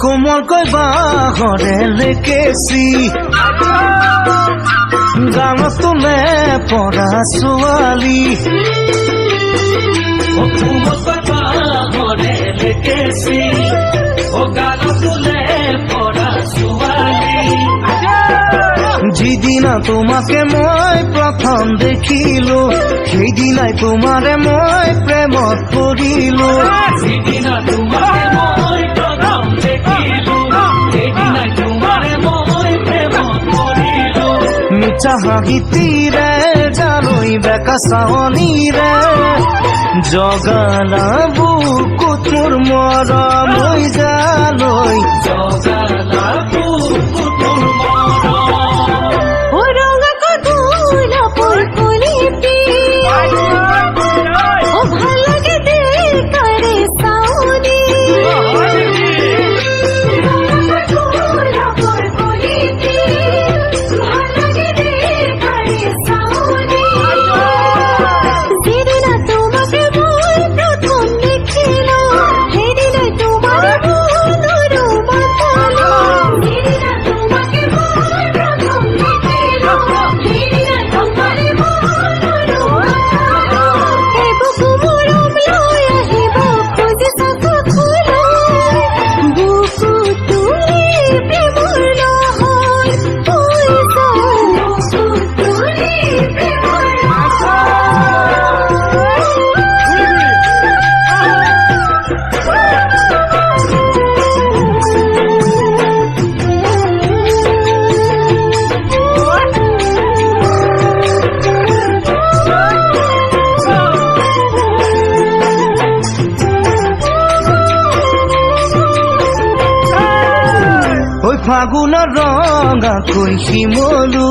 কোমলকৈ বাঁহৰে লেকেচি গানত তোলে পৰা ছোৱালী কোমলকৈ বাঁহৰে লেকেচি গানত তোলে পৰা ছোৱালী যিদিনা তোমাকে মই প্ৰথম দেখিলো সেইদিনাই তোমাৰে মই প্ৰেমত পৰিলো যিদিনা তোমাকে মই প্ৰথম দেখিলো সেইদিনাই তোমাৰে মই প্ৰেমত পৰিলো মিঠা হাঁহিতিৰে জানৈ বেকা চাৱনীৰে জগালা বুকুত মোৰ মৰম হৈ জানৈ জগালা বুকুত মোৰ ফাগুনৰ ৰঙাকৈ শিমলু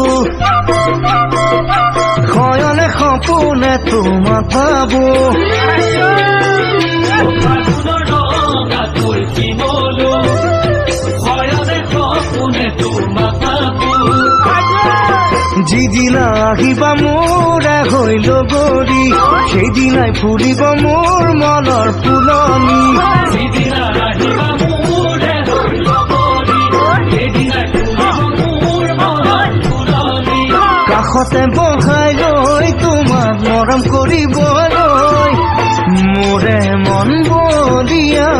শয়নে সপোনে তোমাক পাবো ফাগুনৰ ৰঙাকৈ শিমলু শয়নে সপোনে তোমাক পাবো যিদিনা আহিবা মোৰে হৈ লগৰী সেইদিনাই ফুলিব মোৰ মনৰ ফুলনি যিদিনা আহিবা মোৰে হৈ কাষতে বহাই লৈ তোমাক মৰম কৰিবলৈ মোৰে মন বলিয়া